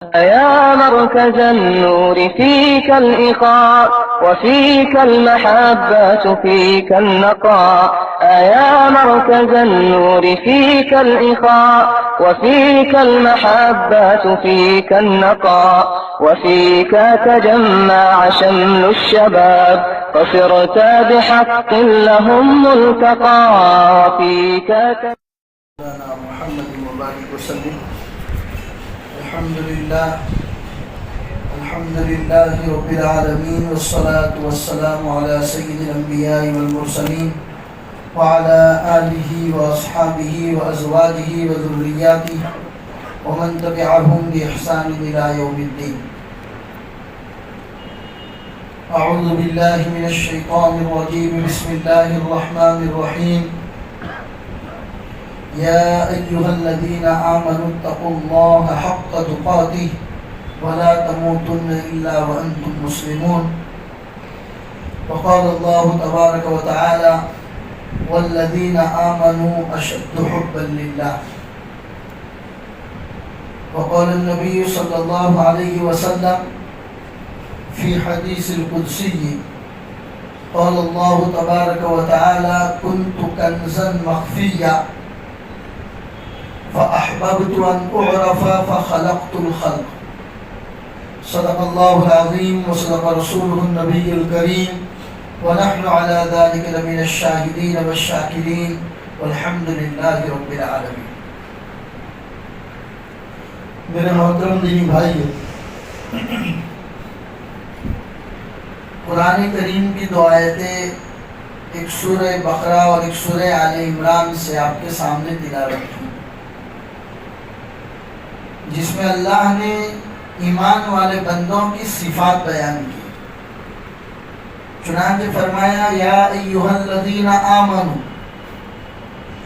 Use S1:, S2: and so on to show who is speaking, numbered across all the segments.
S1: يا مركز النور فيك الإخاء وفيك المحبة فيك النقاء. يا مركز النور فيك الإخاء وفيك المحبة فيك النقاء. وفيك تجمع شمل الشباب فصرت بحق لهم ملتقى. وفيك
S2: محمد مبارك وسلم. الحمد لله رب العالمين والصلاة والسلام على سيد الأنبياء والمرسلين وعلى آله وأصحابه وأزواجه وذرياته ومن تبعهم بإحسان إلى يوم الدين. أعوذ بالله من الشيطان الرجيم. بسم الله الرحمن الرحيم. يا أيها الذين آمنوا اتقوا الله حق تقاته ولا تموتن إلا وأنتم مسلمون. وقال الله تبارك وتعالى والذين آمنوا أشد حبا لله. وقال النبي صلى الله عليه وسلم في حديث القدسي قال الله تبارك وتعالى كنت كنزا مخفيا فأحببت أن أعرف فخلقت الخلق. صدق الله العظيم وصدق رسوله النبي الكريم ونحن على ذلك لمن الشاهدين والشاكرين والحمد لله رب العالمين. میرے محترم دینی بھائیو، قرآن کریم کی دو آیتیں ایک سورہ بقرہ اور ایک سورہ آل عمران سے آپ کے سامنے تلاوت کی، جس میں اللہ نے ایمان والے بندوں کی صفات بیان کی. چنانچہ فرمایا یا ایھا الذین آمنوا،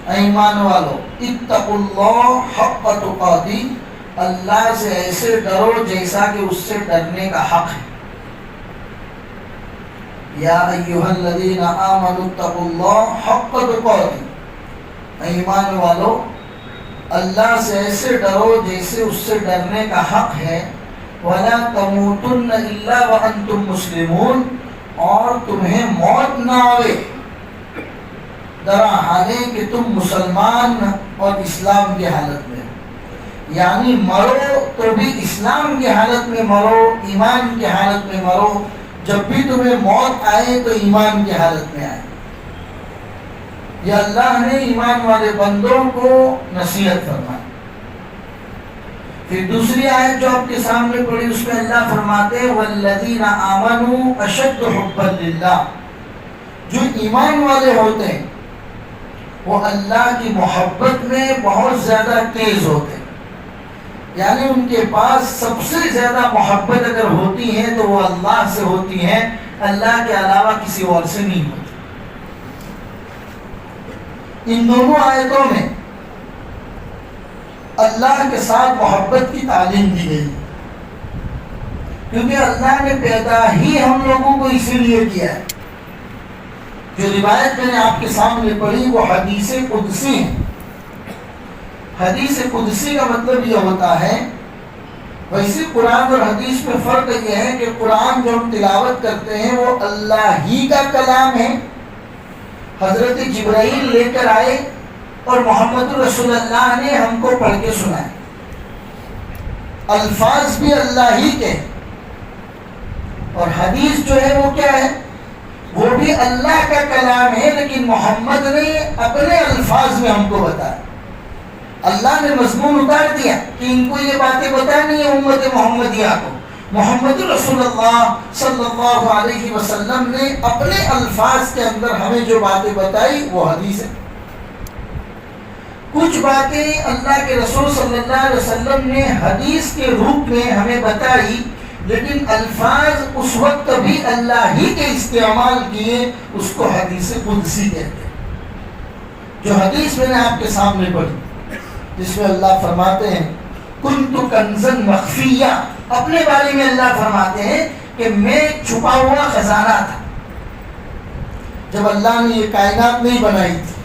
S2: اے ایمان والو، اتقوا اللہ حق تقاتی، اللہ سے ایسے ڈرو جیسا کہ اس سے ڈرنے کا حق ہے. یا ایھا الذین آمنوا اتقوا اللہ حق تقاتی، اے ایمان والو، اللہ سے ایسے ڈرو جیسے اس سے ڈرنے کا حق ہے. وَلَا تَمُوتُنَّ إِلَّا وَأَنْتُمْ مُسْلِمُونَ، اور تمہیں موت نہ آئے درا حالے کہ تم مسلمان اور اسلام کی حالت میں، یعنی مرو تو بھی اسلام کی حالت میں مرو، ایمان کی حالت میں مرو. جب بھی تمہیں موت آئے تو ایمان کی حالت میں آئے. یہ اللہ نے ایمان والے بندوں کو نصیحت فرمائی. پھر دوسری آیت جو آپ کے سامنے پڑھی اس میں اللہ فرماتے ہیں والذین آمنوا اشد حبا للہ، جو ایمان والے ہوتے ہیں وہ اللہ کی محبت میں بہت زیادہ تیز ہوتے ہیں. یعنی ان کے پاس سب سے زیادہ محبت اگر ہوتی ہے تو وہ اللہ سے ہوتی ہے، اللہ کے علاوہ کسی اور سے نہیں ہوتی. ان دونوں آیتوں میں اللہ کے ساتھ محبت کی تعلیم دی گئی، کیونکہ اللہ نے پیدا ہی ہم لوگوں کو اسی لیے کیا ہے. جو روایت میں نے آپ کے سامنے پڑھی وہ حدیث قدسی ہے. حدیث قدسی کا مطلب یہ ہوتا ہے، ویسے قرآن اور حدیث میں فرق یہ ہے کہ قرآن جو ہم تلاوت کرتے ہیں وہ اللہ ہی کا کلام ہے. حضرت جبرائیل لے کر آئے اور محمد رسول اللہ نے ہم کو پڑھ کے سنائے. الفاظ بھی اللہ ہی کے، اور حدیث جو ہے وہ کیا ہے، وہ بھی اللہ کا کلام ہے، لیکن محمد نے اپنے الفاظ میں ہم کو بتایا. اللہ نے مضمون اتار دیا کہ ان کو یہ باتیں بتانی ہے امت محمدیہ کو. محمد رسول اللہ صلی اللہ علیہ وسلم نے اپنے الفاظ کے اندر ہمیں جو باتیں بتائی وہ حدیث ہے. کچھ باتیں اللہ کے رسول صلی اللہ علیہ وسلم نے حدیث کے روپ میں ہمیں بتائی، لیکن الفاظ اس وقت بھی اللہ ہی کے استعمال کیے، اس کو حدیث قدسی کہتے ہیں. جو حدیث میں نے آپ کے سامنے پڑھی جس میں اللہ فرماتے ہیں کنت کنزا مخفیہ، اپنے بارے میں اللہ فرماتے ہیں کہ میں چھپا ہوا خزانہ تھا. جب اللہ نے یہ کائنات نہیں بنائی تھی،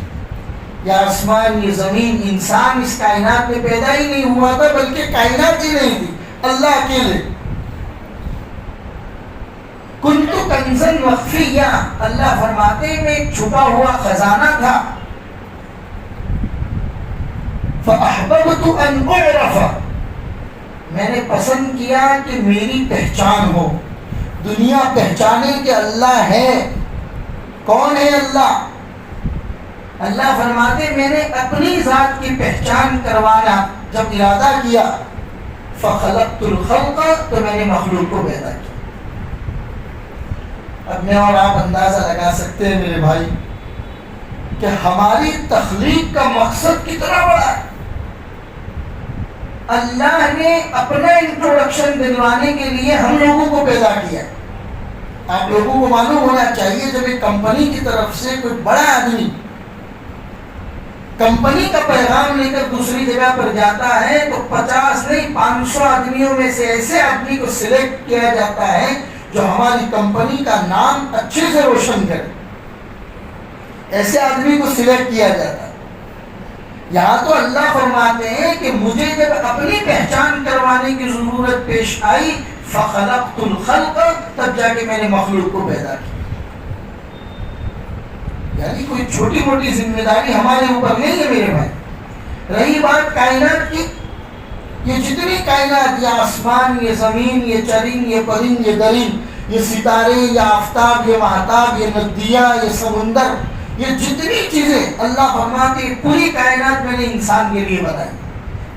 S2: یا آسمان، یہ زمین، انسان اس کائنات میں پیدا ہی نہیں ہوا تھا، بلکہ کائنات ہی نہیں تھی، اللہ اکیلے. کنت کنزا مخفیا، اللہ فرماتے میں ایک چھپا ہوا خزانہ تھا. فاحببت ان اعرف، میں نے پسند کیا کہ میری پہچان ہو، دنیا پہچانے کہ اللہ ہے. کون ہے اللہ؟ اللہ فرماتے میں نے اپنی ذات کی پہچان کروانا جب ارادہ کیا، فخلقت الخلق، تو میں نے مخلوق کو پیدا کیا. اب میں اور آپ اندازہ لگا سکتے ہیں میرے بھائی کہ ہماری تخلیق کا مقصد کتنا بڑا ہے. اللہ نے اپنا انٹروڈکشن دلوانے کے لیے ہم لوگوں کو پیدا کیا. آپ لوگوں کو معلوم ہونا چاہیے جب ایک کمپنی کی طرف سے کوئی بڑا آدمی کمپنی کا پیغام لے کر دوسری جگہ پر جاتا ہے تو 50 نہیں 500 آدمیوں میں سے ایسے آدمی کو سلیکٹ کیا جاتا ہے جو ہماری کمپنی کا نام اچھے سے روشن کرے. ایسے آدمی کو سلیکٹ کیا جاتا ہے. یہاں تو اللہ فرماتے ہیں کہ مجھے جب اپنی پہچان کروانے کی ضرورت پیش آئی، فخلقت الخلق، تب جا کے میں نے مخلوق کو پیدا کیا. یعنی کوئی چھوٹی موٹی ذمہ داری ہمارے اوپر نہیں ہے میرے بھائی. رہی بات کائنات کی، یہ جتنی کائنات، یہ آسمان، یہ زمین، یہ چرند، یہ پرند، یہ درند، یہ ستارے، یہ آفتاب، یہ مہتاب، یہ ندیاں، یہ سمندر، یہ جتنی چیزیں اللہ فرماتے ہیں پوری کائنات میں نے انسان کے لیے بنائی.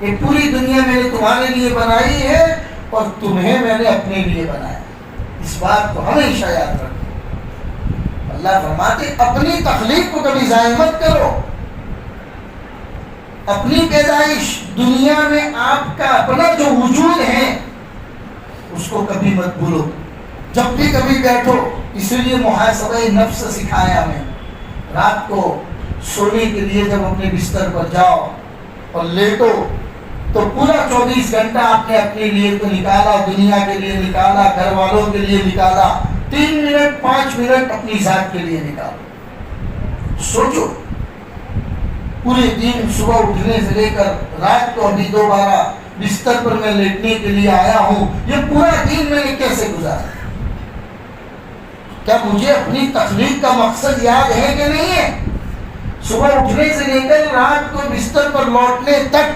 S2: یہ پوری دنیا میں نے تمہارے لیے بنائی ہے اور تمہیں میں نے اپنے لیے بنایا. اس بات کو ہمیشہ یاد رکھو. اللہ فرماتے اپنی تخلیق کو کبھی ضائع مت کرو. اپنی پیدائش دنیا میں آپ کا اپنا جو وجود ہے اس کو کبھی مت بھولو. جب بھی کبھی بیٹھو، اسی لیے محاسبہ نفس سکھایا ہمیں. رات کو سونے کے لیے جب اپنے بستر پر جاؤ اور لیٹو تو پورا 24 گھنٹہ آپ نے اپنے لیے تو نکالا، دنیا کے لیے نکالا، گھر والوں کے لیے نکالا، 3 منٹ 5 منٹ اپنی ذات کے لیے نکالو. سوچو پورے دن صبح اٹھنے سے لے کر رات کو ابھی دوبارہ بستر پر میں لیٹنے کے لیے آیا ہوں، یہ پورا دن میں نے کیسے گزارا. کیا مجھے اپنی تخلیق کا مقصد یاد ہے کہ نہیں ہے؟ صبح اٹھنے سے لے کر رات کو بستر پر لوٹنے تک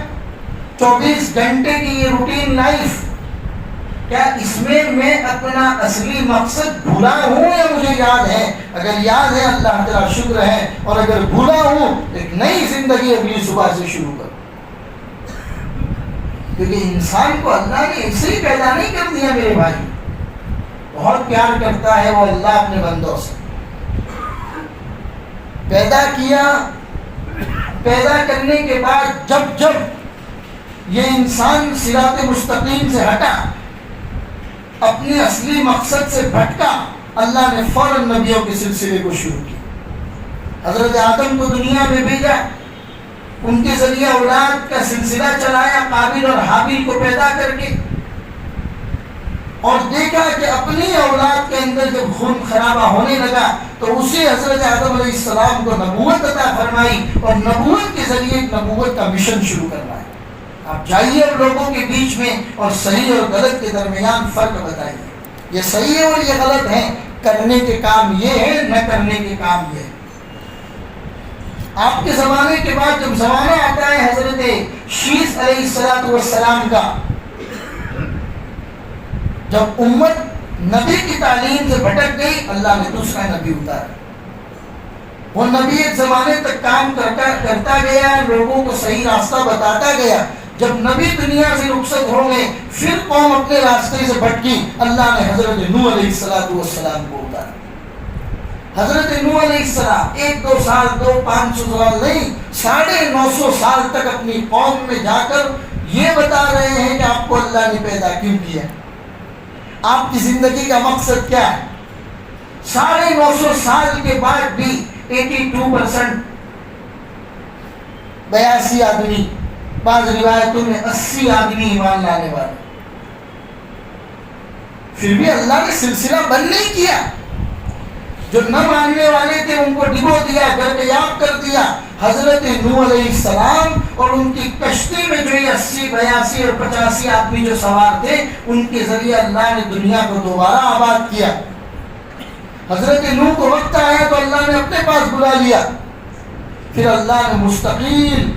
S2: 24 گھنٹے کی یہ روٹین لائف، کیا اس میں اپنا اصلی مقصد بھولا ہوں یا مجھے یاد ہے؟ اگر یاد ہے اللہ تعالیٰ شکر ہے، اور اگر بھولا ہوں ایک نئی زندگی اگلی صبح سے شروع کر. کیونکہ انسان کو اللہ نے ایسے ہی پیدا نہیں کر دیا میرے بھائی. بہت پیار کرتا ہے وہ اللہ اپنے بندوں سے. پیدا کیا، پیدا کرنے کے بعد جب یہ انسان صراط مستقیم سے ہٹا، اپنے اصلی مقصد سے بھٹکا، اللہ نے فوراً نبیوں کے سلسلے کو شروع کیا. حضرت آدم کو دنیا میں بھیجا، ان کے ذریعے اولاد کا سلسلہ چلایا، قابل اور حابیل کو پیدا کر کے، اور دیکھا کہ اپنی اولاد کے اندر جب خون خرابہ ہونے لگا تو اسے حضرت آدم علیہ السلام کو نبوت عطا فرمائی اور نبوت کے ذریعے نبوت کا مشن شروع کروایا. آپ جائیے اور لوگوں کے بیچ میں اور صحیح اور غلط کے درمیان فرق بتائیے. یہ صحیح ہے اور یہ غلط ہے، کرنے کے کام یہ ہے، نہ کرنے کے کام یہ ہے. آپ کے زمانے کے بعد جب زمانہ آتا ہے حضرت شیس علیہ السلام کا، جب امت نبی کی تعلیم سے بھٹک گئی، اللہ نے دوسرا نبی اتارا. وہ نبی ایک زمانے تک کام کرتا گیا، لوگوں کو صحیح راستہ بتاتا گیا. جب نبی دنیا سے رخصت ہو گئے، پھر قوم اپنے راستے سے بھٹکی، اللہ نے حضرت نوح علیہ السلام کو اتارا. حضرت نوح علیہ السلام 1-2 سال 500 سال نہیں، 950 سال تک اپنی قوم میں جا کر یہ بتا رہے ہیں کہ آپ کو اللہ نے پیدا کیوں کیا، آپ کی زندگی کا مقصد کیا ہے. 950 سال کے بعد بھی 82% 82 آدمی، بعض روایتوں میں 80 آدمی ایمان لانے والے. پھر بھی اللہ نے سلسلہ بند نہیں کیا. جو نہ ماننے والے تھے ان کو ڈبو دیا، گرد یاب کر دیا. حضرت نوح علیہ السلام اور ان کی کشتی میں جو یہ 80 82 اور 85 آدمی جو سوار تھے ان کے ذریعے اللہ نے دنیا کو دوبارہ آباد کیا. حضرت نوح کو وقت آیا تو اللہ نے اپنے پاس بلا لیا. پھر اللہ نے مستقل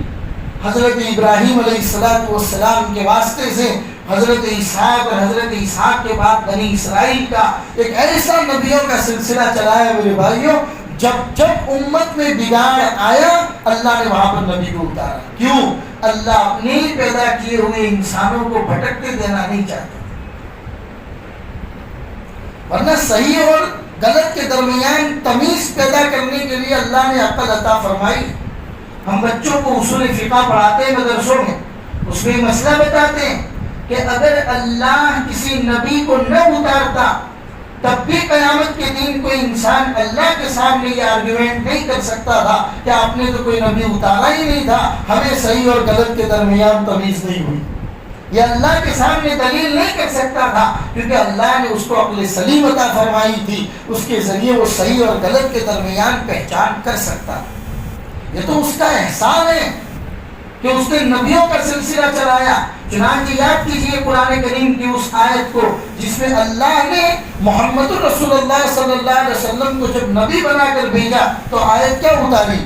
S2: حضرت ابراہیم علیہ السلام کے واسطے سے حضرت اسحاق اور حضرت اسحاق کے بعد بنی اسرائیل کا ایک ایسا نبیوں کا سلسلہ چلایا میرے بھائیوں. جب جب امت میں بگاڑ آیا اللہ نے وہاں پر نبی کو اتارا. کیوں؟ اللہ اپنے پیدا کیے ہوئے انسانوں کو بھٹکتے دینا نہیں چاہتے. ورنہ صحیح اور غلط کے درمیان تمیز پیدا کرنے کے لیے اللہ نے عقل عطا فرمائی. ہم بچوں کو اصول فقہ پڑھاتے ہیں مدرسوں میں, اس میں مسئلہ بتاتے ہیں کہ اگر اللہ کسی نبی کو نہ اتارتا تب بھی قیامت کے دن کوئی انسان اللہ کے سامنے یہ آرگیومنٹ نہیں کر سکتا تھا کہ آپ نے تو کوئی نبی اتارا ہی نہیں تھا, ہمیں صحیح اور غلط کے درمیان تمیز نہیں ہوئی. یہ اللہ کے سامنے دلیل نہیں کر سکتا تھا کیونکہ اللہ نے اس کو عقل سلیم عطا فرمائی تھی, اس کے ذریعے وہ صحیح اور غلط کے درمیان پہچان کر سکتا. یہ تو اس کا احسان ہے کہ اس نے نبیوں کا سلسلہ چلایا. چنانچہ یاد کیجئے قرآن کریم کی اس آیت کو جس میں اللہ نے محمد رسول اللہ صلی اللہ علیہ وسلم کو جب نبی بنا کر بھیجا تو آیت کیا اتاری؟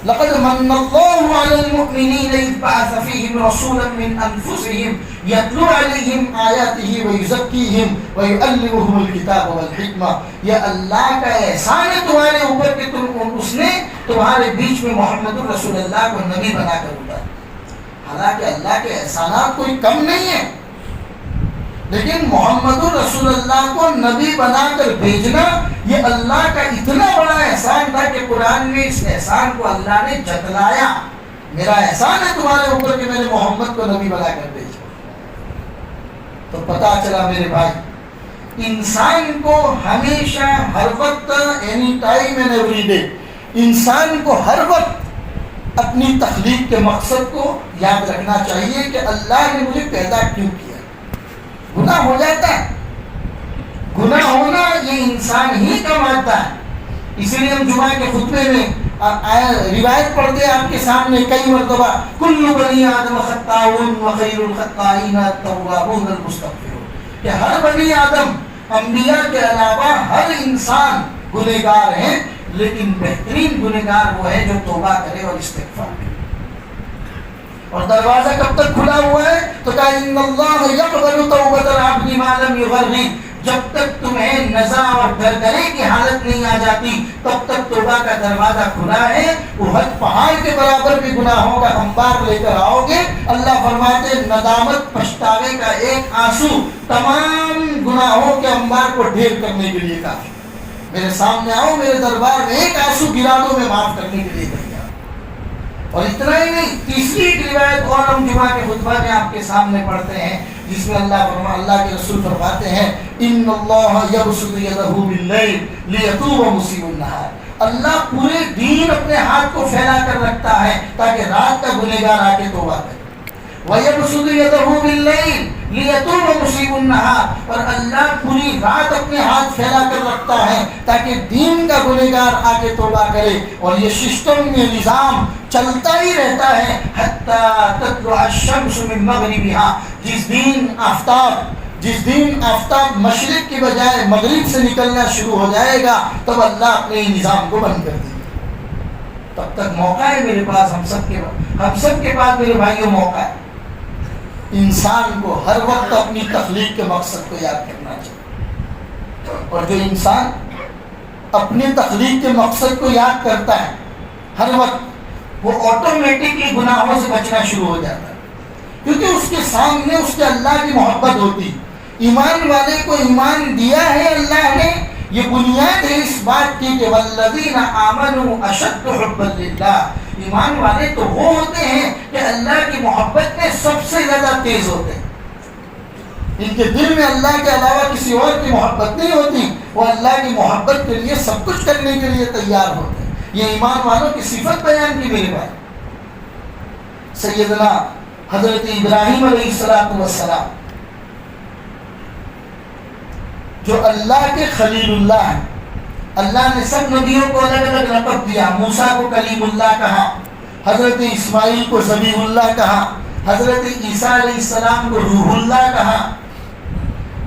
S2: لقد من الله على المؤمنين إذ بعث فيهم رسولا من أنفسهم يتلو عليهم آياته ويزكيهم ويعلمهم الكتاب والحكمة. یہ اللہ کا احسان ہے تمہارے اوپر کہ اس نے تمہارے بیچ میں محمد رسول اللہ کو نبی بنا کر اتارا. حالانکہ اللہ کے احسانات کوئی کم نہیں ہے, لیکن محمد رسول اللہ کو نبی بنا کر بھیجنا یہ اللہ کا اتنا بڑا احسان تھا کہ قرآن میں اس احسان کو اللہ نے جتلایا. میرا احسان ہے تمہارے اوپر کہ میں نے محمد کو نبی بنا کر بھیجا. تو پتا چلا میرے بھائی انسان کو ہمیشہ ہر وقت any time and every day انسان کو ہر وقت اپنی تخلیق کے مقصد کو یاد رکھنا چاہیے کہ اللہ نے مجھے پیدا کیوں کیا. گناہ ہو جاتا ہے, گناہ ہونا یہ انسان ہی کا مادہ ہے. اسی لیے ہم جمعہ کے خطبے میں روایت پڑھتے ہیں آپ کے سامنے کئی مرتبہ کل بنی آدم خطاؤن وخیر الخطائین التوابون المستغفرون, کہ ہر بنی آدم انبیاء کے علاوہ ہر انسان گنہگار ہیں, لیکن بہترین گنہگار وہ ہے جو توبہ کرے اور استغفار کرے. اور دروازہ کب تک کھلا ہوا ہے تو کہا ان اللہ یقبل توبۃ العبد ما لم یغرغ, جب تک تمہیں نزع اور گرگرے کی حالت نہیں آ جاتی تب تک توبہ کا دروازہ کھلا ہے. احد پہاڑ کے برابر بھی گناہوں کا انبار لے کر آؤ گے. اللہ فرماتے ندامت پچھتاوے کا ایک آنسو تمام گناہوں کے انبار کو ڈھیر کرنے کے لیے کافی. میرے سامنے آؤ, میرے دربار میں ایک آنسو گرا دو, میں معاف کرنے کے لیے تیار. اور اتنا ہی نہیں, تیسری ایک روایت اور ہم جمعہ کے خطبہ میں آپ کے سامنے پڑھتے ہیں جس میں اللہ کے رسول فرماتے ہیں ان اللہ یبسط یدہ باللیل لیتوب مسیء النہار. اللہ پورے دن اپنے ہاتھ کو پھیلا کر رکھتا ہے تاکہ رات کا گنہگار آ کے توبہ کرے. وَيَبْسُطُ يَدَهُ بِاللَّيْلِ لِيَتُوبَ مُسِيءُ النَّهَارِ, اور اللہ پوری رات اپنے ہاتھ پھیلا کر رکھتا ہے تاکہ دن کا گنہگار آ کے توبہ کرے. اور یہ سسٹم میں نظام چلتا ہی رہتا ہے حَتَّى تَطْلُعَ الشَّمْسُ مِن مَغْرِبِهَا, جس دن آفتاب مشرق کی بجائے مغرب سے نکلنا شروع ہو جائے گا تب اللہ اپنے نظام کو بند کر دے گا. تب تک موقع ہے میرے پاس, ہم سب کے پاس میرے بھائیوں موقع ہے. انسان کو ہر وقت اپنی تخلیق کے مقصد کو یاد کرنا چاہیے. اور جو انسان اپنی تخلیق کے مقصد کو یاد کرتا ہے ہر وقت, وہ آٹومیٹکلی گناہوں سے بچنا شروع ہو جاتا ہے, کیونکہ اس کے سامنے اس کے اللہ کی محبت ہوتی. ایمان والے کو ایمان دیا ہے اللہ نے, یہ بنیاد ہے اس بات کی کہ والذین آمنوا اشد حبا للہ, ایمان والے تو وہ ہوتے ہیں کہ اللہ کی محبت میں سب سے زیادہ تیز ہوتے ہیں. ان کے دل میں اللہ کے علاوہ کسی اور کی محبت نہیں ہوتی, وہ اللہ کی محبت کے لیے سب کچھ کرنے کے لیے تیار ہوتے ہیں. یہ ایمان والوں کی صفت بیان کی میرے بھائی. سیدنا حضرت ابراہیم علیہ السلام جو اللہ کے خلیل اللہ ہیں, اللہ نے سب نبیوں کو الگ الگ لقب دیا. موسیٰ کو کلیم اللہ کہا, حضرت اسماعیل کو ذبیح اللہ کہا، حضرت عیسیٰ علیہ السلام کو روح اللہ کہا،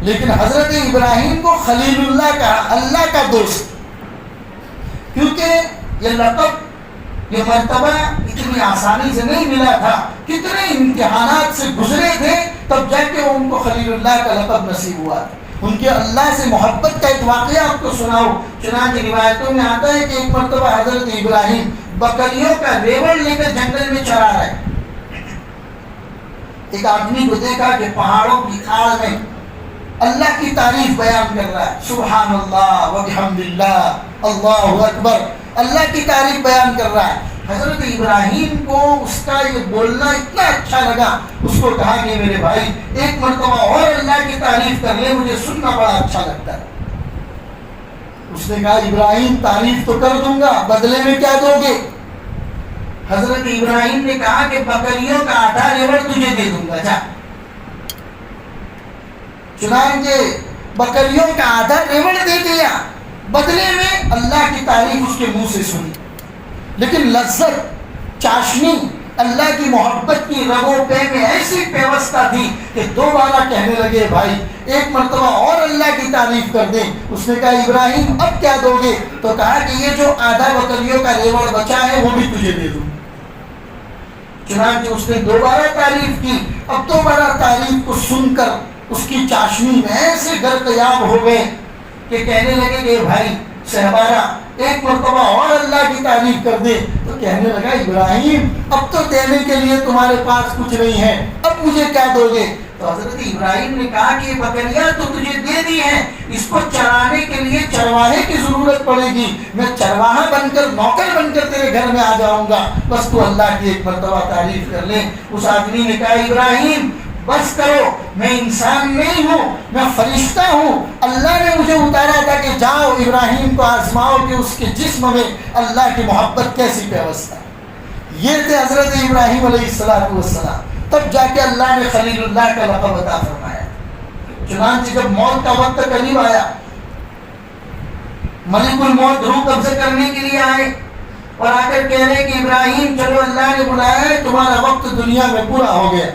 S2: لیکن حضرت ابراہیم کو خلیل اللہ کہا، اللہ کا دوست. کیونکہ یہ لقب، یہ مرتبہ اتنی آسانی سے نہیں ملا تھا، کتنے امتحانات سے گزرے تھے تب جا کے ان کو خلیل اللہ کا لقب نصیب ہوا. ان کے اللہ سے محبت کا ایک واقعہ آپ کو سناؤ. چنانچہ روایتوں میں آتا ہے کہ ایک مرتبہ حضرت ابراہیم بکریوں کا ریوڑ لے کر جنگل میں چرا رہے. ایک آدمی کو دیکھا کہ پہاڑوں کی آڑ میں اللہ کی تعریف بیان کر رہا ہے، سبحان اللہ و بحمد اللہ، اللہ اکبر، اللہ کی تعریف بیان کر رہا ہے. حضرت ابراہیم کو اس کا یہ بولنا اتنا اچھا لگا، اس کو کہا کہ میرے بھائی ایک مرتبہ اور اللہ کی تعریف کر لے، مجھے سننا بڑا اچھا لگتا ہے. اس نے کہا ابراہیم تعریف تو کر دوں گا، بدلے میں کیا دو گے؟ حضرت ابراہیم نے کہا کہ بکریوں کا آدھا ریوڑ تجھے دے دوں گا، جا. چنانچہ بکریوں کا آدھا ریوڑ دے دیا، بدلے میں اللہ کی تعریف اس کے منہ سے سنی. لیکن لذت، چاشنی، اللہ کی محبت کی رگوں پہ میں ایسی پیوستہ تھی کہ دوبارہ کہنے لگے بھائی ایک مرتبہ اور اللہ کی تعریف کر دیں. اس نے کہا ابراہیم اب کیا دو گے؟ تو کہا کہ یہ جو آدھا بکریوں کا ریوڑ بچا ہے وہ بھی تجھے دے دوں. چنانچہ اس نے دوبارہ تعریف کی. اب دوبارہ تعریف کو سن کر اس کی چاشنی میں ایسے گرقیاب ہو گئے کہ کہنے لگے کہ بھائی شہبارہ ایک مرتبہ اور اللہ کی تعریف کر دے. تو کہنے لگا ابراہیم اب تو دینے کے لیے تمہارے پاس کچھ نہیں ہے، اب مجھے کیا دو گے؟ تو حضرت ابراہیم نے کہا کہ یہ بکریاں تو تجھے دے دی ہیں، اس کو چرانے کے لیے چرواہے کی ضرورت پڑے گی، میں چرواہا بن کر، نوکر بن کر تیرے گھر میں آ جاؤں گا، بس تو اللہ کی ایک مرتبہ تعریف کر لے. اس آدمی نے کہا ابراہیم بس کرو، میں انسان نہیں ہوں، میں فرشتہ ہوں. اللہ نے مجھے اتارا تھا کہ جاؤ ابراہیم کو آزماؤ کہ اس کے جسم میں اللہ کی محبت کیسی پیوستہ. یہ تھے حضرت ابراہیم علیہ السلام. تب جا کے اللہ نے خلیل اللہ کا لقب عطا فرمایا. چنانچہ جب موت کا وقت قریب آیا، ملک الموت روح قبضہ کرنے کے لیے آئے اور آ کر کہہ رہے کہ ابراہیم چلو اللہ نے بلایا ہے، تمہارا وقت دنیا میں پورا ہو گیا،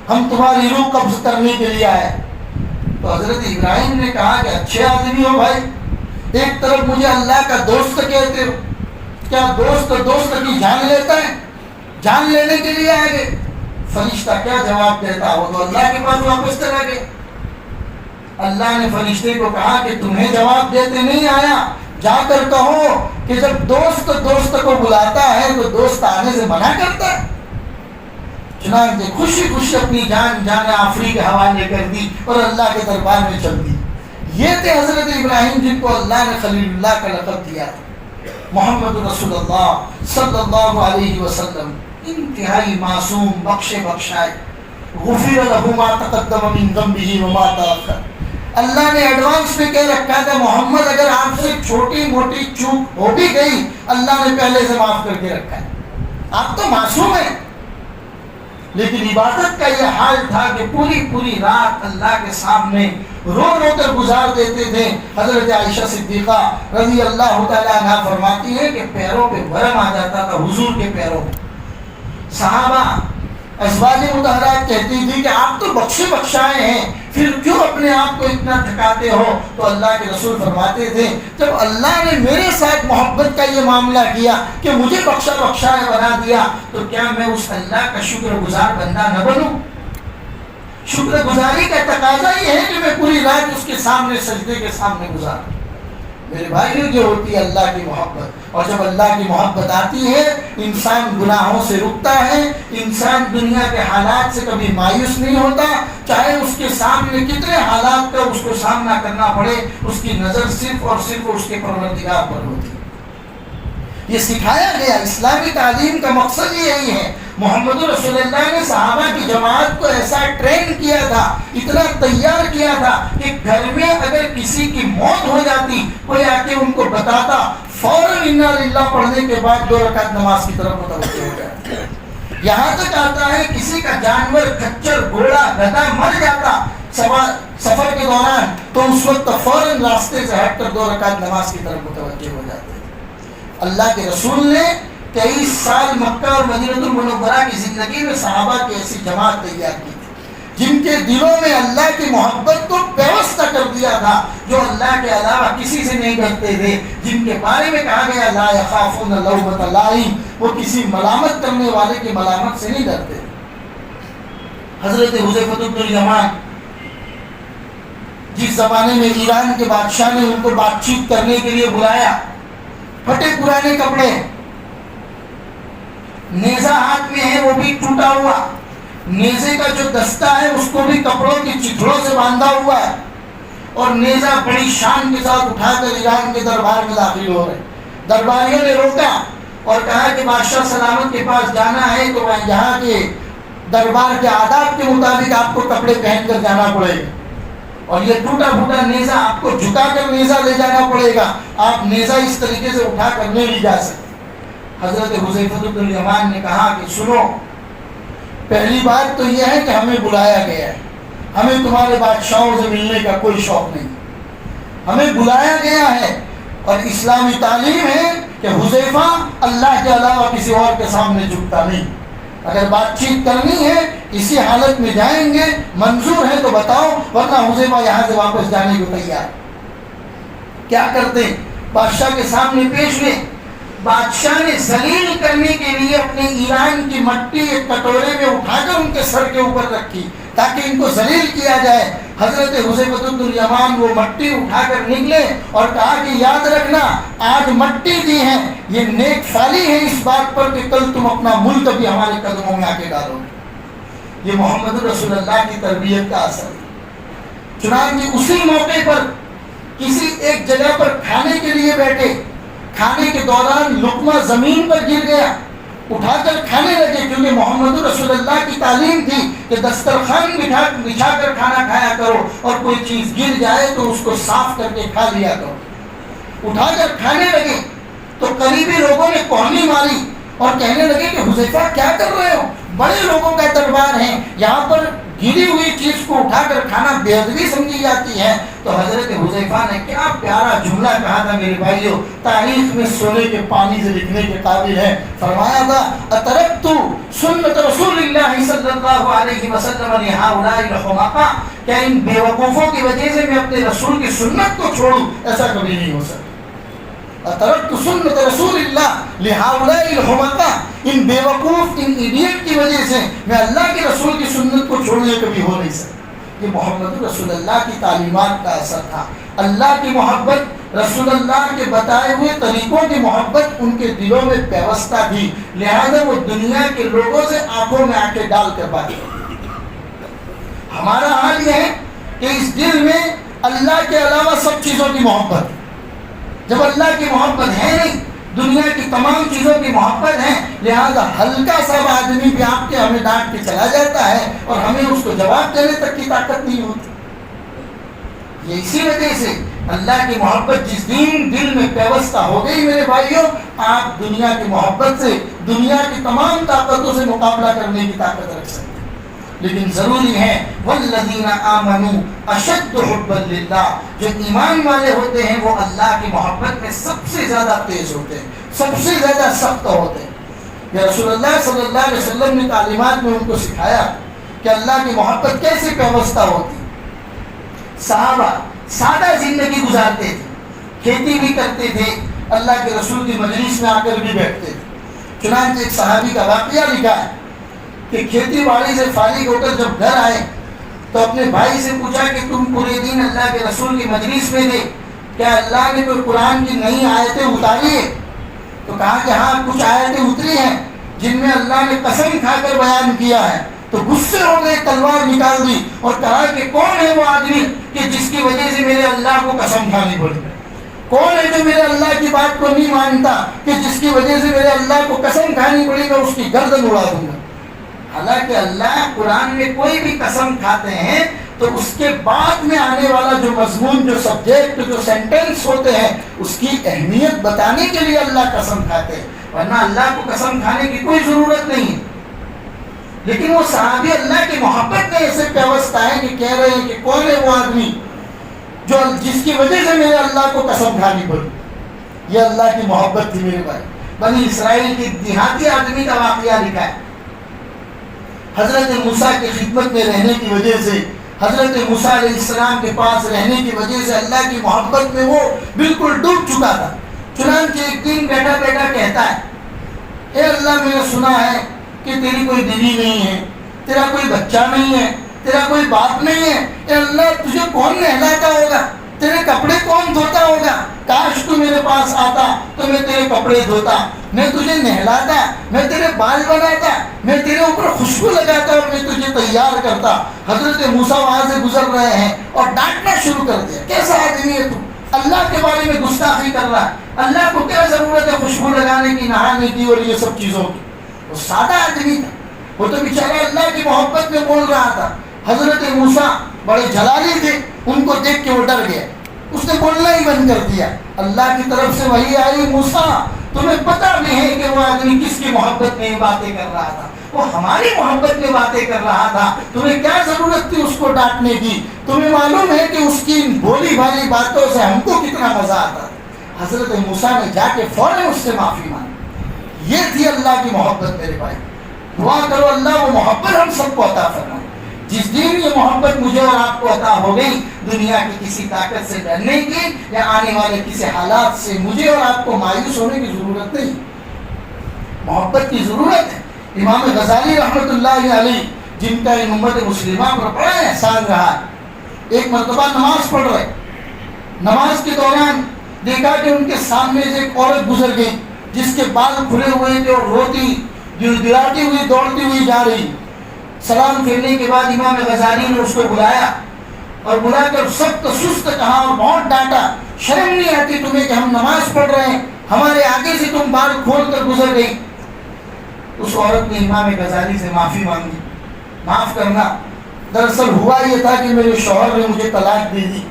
S2: ہم تمہاری روح قبض کرنے کے لیے آئے. تو حضرت ابراہیم نے کہا کہ اچھے آدمی ہو بھائی، ایک طرف مجھے اللہ کا دوست کہتے ہو، کیا دوست کی جان لیتا ہے؟ جان لینے کے لیے آئے گے. فرشتہ کیا جواب دیتا؟ وہ تو اللہ کے پاس واپس چلا گئے. اللہ نے فرشتے کو کہا کہ تمہیں جواب دیتے نہیں آیا، جا کر کہو کہ جب دوست کو بلاتا ہے تو دوست آنے سے منع کرتا ہے. چنانچہ خوشی خوشی اپنی جان آفری کے حوالے کر دی اور اللہ کے دربار میں چل دی. یہ تھے حضرت ابراہیم جن کو اللہ نے خلیل اللہ کا لقب دیا. محمد رسول اللہ صلی اللہ علیہ وسلم انتہائی معصوم، بخشے بخشائے، غفر له ما تقدم من ذنبه وما تأخر. اللہ نے ایڈوانس میں کہہ رکھا تھا محمد اگر آپ سے چھوٹی موٹی چوک ہو بھی گئی اللہ نے پہلے سے معاف کر کے رکھا ہے، آپ تو معصوم ہیں. لیکن عبادت کا یہ حال تھا کہ پوری رات اللہ کے سامنے رو کر گزار دیتے تھے. حضرت عائشہ صدیقہ رضی اللہ تعالیٰ عنہا فرماتی ہے کہ پیروں پہ ورم آ جاتا تھا حضور کے پیروں پہ. صحابہ ازواج مطہرات کہتی تھی کہ آپ تو بخشے بخشائے ہیں، پھر کیوں اپنے آپ کو اتنا تھکاتے ہو؟ تو اللہ کے رسول فرماتے تھے جب اللہ نے میرے ساتھ محبت کا یہ معاملہ کیا کہ مجھے بخشا بخشائے بنا دیا تو کیا میں اس اللہ کا شکر گزار بندہ نہ بنوں؟ شکر گزاری کا تقاضا یہ ہے کہ میں پوری رات اس کے سامنے سجدے کے سامنے گزاروں. میرے بھائیوں جو ہوتی ہے اللہ کی محبت، اور جب اللہ کی محبت آتی ہے انسان گناہوں سے رکتا ہے، انسان دنیا کے حالات سے کبھی مایوس نہیں ہوتا، چاہے اس کے سامنے کتنے حالات کا اس کو سامنا کرنا پڑے، اس کی نظر صرف اور صرف اس کے پروردگار پر ہوتی ہے. یہ سکھایا گیا. اسلامی تعلیم کا مقصد یہی ہے. محمد رسول اللہ نے صحابہ کی جماعت کو ایسا ٹرین کیا تھا، اتنا تیار کیا تھا کہ گھر میں اگر کسی کی موت ہو جاتی کوئی آ کے ان کو بتاتا، فوراً انا للہ پڑھنے کے بعد 2 رکعت نماز کی طرف متوجہ ہو جاتا. یہاں تک آتا ہے کسی کا جانور کچر گھوڑا گدھا مر جاتا سفر کے دوران تو اس وقت فوراً راستے سے ہٹ کر 2 رکعت نماز کی طرف متوجہ ہو جاتے. اللہ کے رسول نے 23 سال مکہ اور مدینہ المنورہ کی زندگی میں صحابہ کی ایسی جماعت تیار کی تھی جن کے دلوں میں اللہ کی محبت کو پیوستہ کر دیا تھا، جو اللہ کے علاوہ کسی سے نہیں ڈرتے تھے، جن کے بارے میں کہا گیا لا یخافون لومۃ لائم، وہ کسی ملامت کرنے والے کی ملامت سے نہیں ڈرتے۔ حضرت حذیفہ بن الیمان، جس زمانے میں ایران کے بادشاہ نے ان کو بات چیت کرنے کے لیے بلایا، پھٹے پرانے کپڑے، نیزہ ہاتھ میں ہے وہ بھی ٹوٹا ہوا، نیزے کا جو دستہ ہے اس کو بھی کپڑوں کی چتھڑوں سے باندھا ہوا ہے، اور نیزہ بڑی شان کے ساتھ اٹھا کر ایران کے دربار میں داخل ہو رہے۔ درباریوں نے روکا اور کہا کہ بادشاہ سلامت کے پاس جانا ہے تو یہاں کے دربار کے آداب کے مطابق آپ کو کپڑے پہن کر جانا پڑے گا، اور یہ ٹوٹا پھوٹا نیزہ آپ کو جھکا کر نیزہ لے جانا پڑے گا، آپ نیزہ اس طریقے سے اٹھا کر نہیں جا سکتے۔ حضرت حذیفہ بن الیمان نے کہا کہ سنو، پہلی بات تو یہ ہے کہ ہمیں بلایا گیا ہے، ہمیں تمہارے بادشاہوں سے ملنے کا کوئی شوق نہیں، ہمیں بلایا گیا ہے، اور اسلامی تعلیم ہے کہ حذیفہ اللہ کے علاوہ کسی اور کے سامنے جھکتا نہیں۔ اگر بات چیت کرنی ہے اسی حالت میں جائیں گے، منظور ہے تو بتاؤ، ورنہ حذیفہ یہاں سے واپس جانے کو تیار۔ کیا کرتے؟ بادشاہ کے سامنے پیش ہوئے، بادشاہ نے ذلیل کرنے کے لیے اپنے ایران کی مٹی ایک کٹورے میں اٹھا کر ان کے سر کے اوپر رکھی تاکہ ان کو ذلیل کیا جائے۔ حضرت حذیفہ بن الیمان وہ مٹی اٹھا کر نکلے اور کہا کہ یاد رکھنا، آج مٹی دی ہے، یہ نیک فالی ہے اس بات پر کہ کل تم اپنا ملک بھی ہمارے قدموں میں آ کے ڈالو گے۔ یہ محمد رسول اللہ کی تربیت کا اثر ہے۔ چنانچہ اسی موقع پر کسی ایک جگہ پر کھانے کے لیے بیٹھے، کھانے کے دوران لقمہ زمین پر گر گیا، اٹھا کر کھانے لگے، کیونکہ محمد رسول اللہ کی تعلیم تھی کہ دسترخوان بچھا کر کھانا کھایا کرو، اور کوئی چیز گر جائے تو اس کو صاف کر کے کھا لیا کرو۔ اٹھا کر کھانے لگے تو قریبی لوگوں نے کوہنی ماری اور کہنے لگے کہ حذیفہ کیا کر رہے ہو، بڑے لوگوں کا دربار ہے، یہاں پر گری ہوئی چیز کو اٹھا کر کھانا بے ادبی سمجھی جاتی ہے۔ تو حضرت حذیفہ نے کیا پیارا جملہ کہا تھا میرے بھائیو، تاریخ میں سونے کے پانی سے لکھنے کے قابل ہے۔ فرمایا تھا اترکت سنت رسول اللہ صلی اللہ علیہ وسلم لہؤلاء الحمقاء، کیا ان بیوقوفوں کی وجہ سے میں اپنے رسول کی سنت کو چھوڑوں؟ ایسا کبھی نہیں ہو سکتا۔ اترکت سنت رسول اللہ لہؤلاء الحمقاء، ان بیوقوف، ان ایڈیٹ کی وجہ سے میں اللہ کے رسول کی سنت کو چھوڑنے کبھی ہو نہیں سکتا۔ یہ محمد رسول اللہ کی تعلیمات کا اثر تھا۔ اللہ کی محبت، رسول اللہ کے بتائے ہوئے طریقوں کی محبت ان کے دلوں میں پیوستہ تھی، لہذا وہ دنیا کے لوگوں سے آنکھوں میں آنکھیں ڈال کر بات کرتے۔ ہمارا حال یہ ہے کہ اس دل میں اللہ کے علاوہ سب چیزوں کی محبت، جب اللہ کی محبت ہے نہیں، دنیا کی تمام چیزوں کی محبت ہے، لہذا ہلکا سا آدمی بھی آپ کے ہمیں ڈانٹ کے چلا جاتا ہے اور ہمیں اس کو جواب دینے تک کی طاقت نہیں ہوتی۔ یہ اسی وجہ سے اللہ کی محبت جس دن دل میں پیوستہ ہو گئی میرے بھائیوں، آپ دنیا کی محبت سے، دنیا کی تمام طاقتوں سے مقابلہ کرنے کی طاقت رکھ سکتے ہیں۔ لیکن ضروری ہے والذین آمنوا اشد حبا للہ، جو ایمان والے ہوتے ہیں وہ اللہ کی محبت میں سب سے زیادہ تیز ہوتے ہیں، سب سے زیادہ سخت ہوتے ہیں۔ یا رسول اللہ صلی اللہ علیہ وسلم نے تعلیمات میں ان کو سکھایا کہ اللہ کی محبت کیسے پیوستہ ہوتی۔ صحابہ سادہ زندگی گزارتے تھے، کھیتی بھی کرتے تھے، اللہ کے رسول کی مجلس میں آ کر بھی بیٹھتے تھے۔ چنانچہ ایک صحابی کا واقعہ لکھا ہے کہ کھیتی باڑی سے فارغ ہو کر جب گھر آئے تو اپنے بھائی سے پوچھا کہ تم پورے دن اللہ کے رسول کی مجلس میں تھے، کیا اللہ نے کوئی قرآن کی نئی آیتیں اتاری ہے؟ تو کہا کہ ہاں کچھ آیتیں اتری ہیں جن میں اللہ نے قسم کھا کر بیان کیا ہے۔ تو غصے ہو گئے، تلوار نکال دی اور کہا کہ کون ہے وہ آدمی کہ جس کی وجہ سے میرے اللہ کو قسم کھانی پڑی؟ کون ہے جو میرے اللہ کی بات کو نہیں مانتا کہ جس کی وجہ سے میرے اللہ کو قسم کھانی پڑی، میں اس کی گردن اڑا دوں گا؟ حالانکہ اللہ قرآن میں کوئی بھی قسم کھاتے ہیں تو اس کے بعد میں آنے والا جو مضمون، جو سبجیکٹ، جو سینٹنس ہوتے ہیں، اس کی اہمیت بتانے کے لیے اللہ قسم کھاتے ہیں، ورنہ اللہ کو قسم کھانے کی کوئی ضرورت نہیں ہے۔ لیکن وہ صحابی اللہ کی محبت میں ایسے پیوستہ ہیں کہ کہہ رہے ہیں کہ کون ہے وہ آدمی جس کی وجہ سے میرے اللہ کو قسم کھانی پڑی۔ یہ اللہ کی محبت تھی میرے بھائی۔ بنی اسرائیل کے دیہاتی آدمی کا واقعہ لکھا ہے. حضرت موسیٰ کی خدمت میں رہنے کی وجہ سے، حضرت موسیٰ علیہ السلام کے پاس رہنے کی وجہ سے اللہ کی محبت میں وہ بالکل ڈوب چکا تھا. چنانچہ ایک دن بیٹھا بیٹھا کہتا ہے، اے اللہ میں نے سنا ہے کہ تیری کوئی بیوی نہیں ہے، تیرا کوئی بچہ نہیں ہے، تیرا کوئی باپ نہیں ہے. اے اللہ تجھے کون نہلاتا ہوگا، تیرے کپڑے کون دھوتا ہوگا؟ کاش تو میرے پاس آتا تو میں تیرے کپڑے دھوتا، میں تجھے نہلاتا، میں تیرے بال بناتا، میں تیرے اوپر خوشبو لگاتا اور میں تجھے تیار کرتا. حضرت موسیٰ وہاں سے گزر رہے ہیں اور ڈانٹنا شروع کر دیا، کیسا آدمی ہے تو، اللہ کے بارے میں گستاخی کر رہا ہے، اللہ کو کیا ضرورت ہے خوشبو لگانے کی، نہانے کی اور یہ سب چیزوں کی. وہ سادہ آدمی تھا، وہ تو بیچارہ اللہ کی محبت میں بول رہا تھا. حضرت موسیٰ بڑے جلالی تھے، ان کو دیکھ کے وہ ڈر گیا، اس نے بولنا ہی بند کر دیا. اللہ کی طرف سے وحی آئی، موسیٰ تمہیں پتہ بھی ہے کہ وہ آدمی کس کی محبت میں باتیں کر رہا تھا، وہ ہماری محبت میں باتیں کر رہا تھا، تمہیں کیا ضرورت تھی اس کو ڈانٹنے کی؟ تمہیں معلوم ہے کہ اس کی بولی بھالی باتوں سے ہم کو کتنا مزہ آتا. حضرت موسیٰ نے جا کے فوراً اس سے معافی مانگی. یہ تھی اللہ کی محبت میرے بھائی. دعا کرو اللہ وہ محبت ہم سب کو عطا فرمائے. جس دن یہ محبت مجھے اور آپ کو عطا ہو گئی، دنیا کی کسی طاقت سے ڈرنے کی یا آنے والے کسی حالات سے مجھے اور آپ کو مایوس ہونے کی ضرورت نہیں، محبت کی ضرورت ہے. امام غزالی رحمۃ اللہ علیہ، جن کا ان امت مسلمہ پر بڑا احسان رہا، ایک مرتبہ نماز پڑھ رہے، نماز کے دوران دیکھا کہ ان کے سامنے سے ایک عورت گزر گئی جس کے بال کھلے ہوئے تھے اور روتی گڑگڑاتی ہوئی دوڑتی ہوئی جا رہی. سلام پھیرنے کے بعد امام غزالی نے اس کو بلایا اور بلا کر سخت سست کہا اور بہت ڈانٹا، شرم نہیں آتی تمہیں کہ ہم نماز پڑھ رہے ہیں، ہمارے آگے سے تم بال کھول کر گزر گئی. اس عورت نے امام غزالی سے معافی مانگی، معاف کرنا، دراصل ہوا یہ تھا کہ میرے شوہر نے مجھے طلاق دے دی،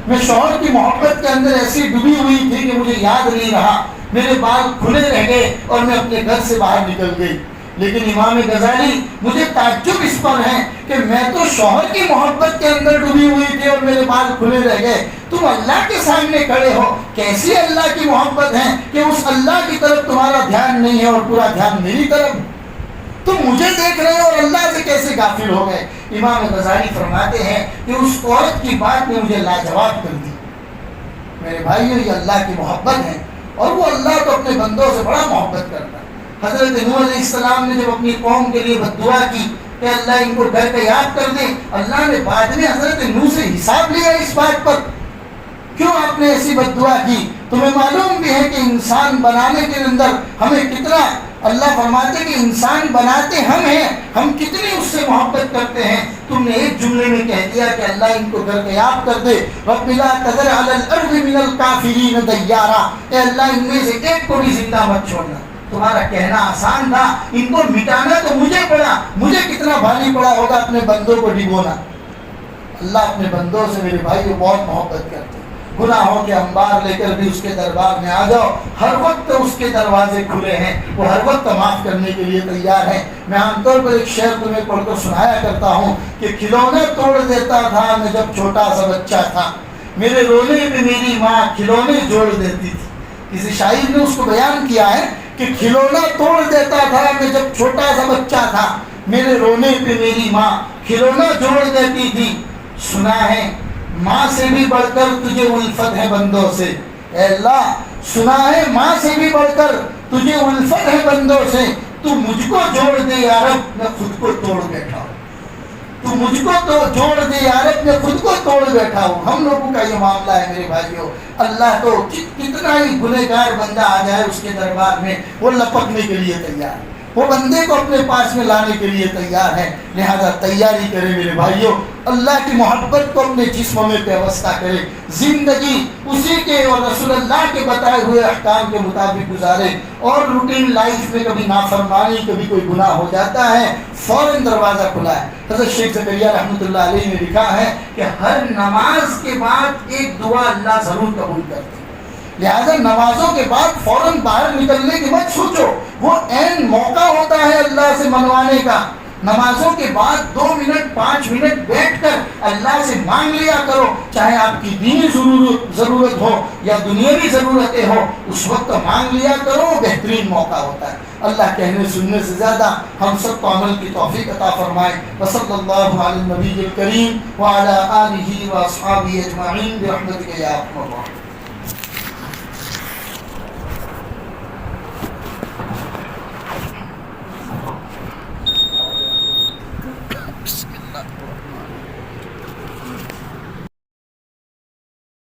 S2: میں شوہر کی محبت کے اندر ایسی ڈوبی ہوئی تھی کہ مجھے یاد نہیں رہا، میرے بال کھلے رہ گئے اور میں اپنے گھر سے باہر نکل گئی. لیکن امام غزالی مجھے تعجب اس پر ہے کہ میں تو شوہر کی محبت کے اندر ڈوبی ہوئی تھی اور میرے بال کھلے رہ گئے، تم اللہ کے سامنے کھڑے ہو، کیسی اللہ کی محبت ہے کہ اس اللہ کی طرف تمہارا دھیان نہیں ہے اور پورا دھیان میری طرف، تم مجھے دیکھ رہے ہو اور اللہ سے کیسے غافل ہو گئے. امام غزالی فرماتے ہیں کہ اس عورت کی بات نے مجھے لاجواب کر دی. میرے بھائیو یہ اللہ کی محبت ہے اور وہ اللہ تو اپنے بندوں سے بڑا محبت کرتا ہے. حضرت نوح علیہ السلام نے جب اپنی قوم کے لیے بد دعا کی کہ اللہ ان کو ڈر کے یاد کر دے، اللہ نے بعد میں حضرت نوح سے حساب لیا اس بات پر، کیوں آپ نے ایسی بد دعا کی؟ تمہیں معلوم بھی ہے کہ انسان بنانے کے اندر ہمیں کتنا، اللہ فرماتے کہ انسان بناتے ہم ہیں، ہم کتنی اس سے محبت کرتے ہیں. تم نے ایک جملے میں کہہ دیا کہ اللہ ان کو غرقیاب کر دے، رب لا تذر علی الارض من الکافرین دیارا، اے اللہ ان میں سے ایک کو بھی زندہ مت چھوڑنا. تمہارا کہنا آسان تھا، ان کو مٹانا تو مجھے پڑا، مجھے کتنا بھاری پڑا ہوگا اپنے بندوں کو ڈبونا. اللہ اپنے بندوں سے میرے بھائی بہت محبت کرتے ہیں. گناہوں کے انبار لے کر بھی اس کے دربار میں آ جاؤ، ہر وقت اس کے دروازے کھلے ہیں، وہ ہر وقت معاف کرنے کے لیے تیار ہے. میں عام طور پر ایک شعر تمہیں پڑھ کر سنایا کرتا ہوں کہ کھلونے توڑ دیتا تھا میں جب چھوٹا سا بچہ تھا، میرے رونے پہ میری ماں کھلونے جوڑ دیتی تھی. کسی شاعر نے اس کو بیان کیا ہے کہ کھلونا توڑ دیتا تھا میں جب چھوٹا سا بچہ تھا، میرے رونے پہ میری ماں کھلونا جوڑ دیتی تھی. سنا ہے ماں سے بھی بڑھ کر تجھے الفت ہے بندوں سے، اے اللہ سنا ہے ماں سے بھی بڑھ کر تجھے الفت ہے بندوں سے، تو مجھ کو جوڑ دے یا رب میں خود کو توڑ بیٹھا ہوں، تو مجھ کو تو جوڑ دے یا رب میں خود کو توڑ بیٹھا ہوں. ہم لوگوں کا یہ معاملہ ہے میرے بھائیوں. اللہ تو کتنا ہی گنہگار بندہ آ جائے اس کے دربار میں وہ لپکنے کے لیے تیار ہے، وہ بندے کو اپنے پاس میں لانے کے لیے تیار ہے. لہذا تیاری کرے میرے بھائیوں، اللہ کی محبت کو اپنے جسموں میں پیوستہ کرے، زندگی اسی کے اور رسول اللہ کے بتائے ہوئے احکام کے مطابق گزارے، اور روٹین لائف میں کبھی نافرمانی کبھی کوئی گناہ ہو جاتا ہے فوراً دروازہ کھلا ہے. حضرت شیخ زکریا رحمۃ اللہ علیہ نے لکھا ہے کہ ہر نماز کے بعد ایک دعا اللہ ضرور قبول کرتے ہیں. لہذا نمازوں کے بعد فوراً باہر نکلنے کی مت سوچو، وہ عین موقع ہوتا ہے اللہ سے منوانے کا. نمازوں کے بعد 2 منٹ 5 منٹ بیٹھ کر اللہ سے مانگ لیا کرو، چاہے آپ کی دینی ضرورت ہو یا دنیاوی ضرورتیں ہو، اس وقت مانگ لیا کرو، بہترین موقع ہوتا ہے۔ اللہ کہنے سننے سے زیادہ ہم سب کو عمل کی توفیق عطا فرمائے۔ وصلی اللہ علی النبی الکریم وعلی آلہ واصحابہ اجمعین برحمتک یا ارحم الراحمین۔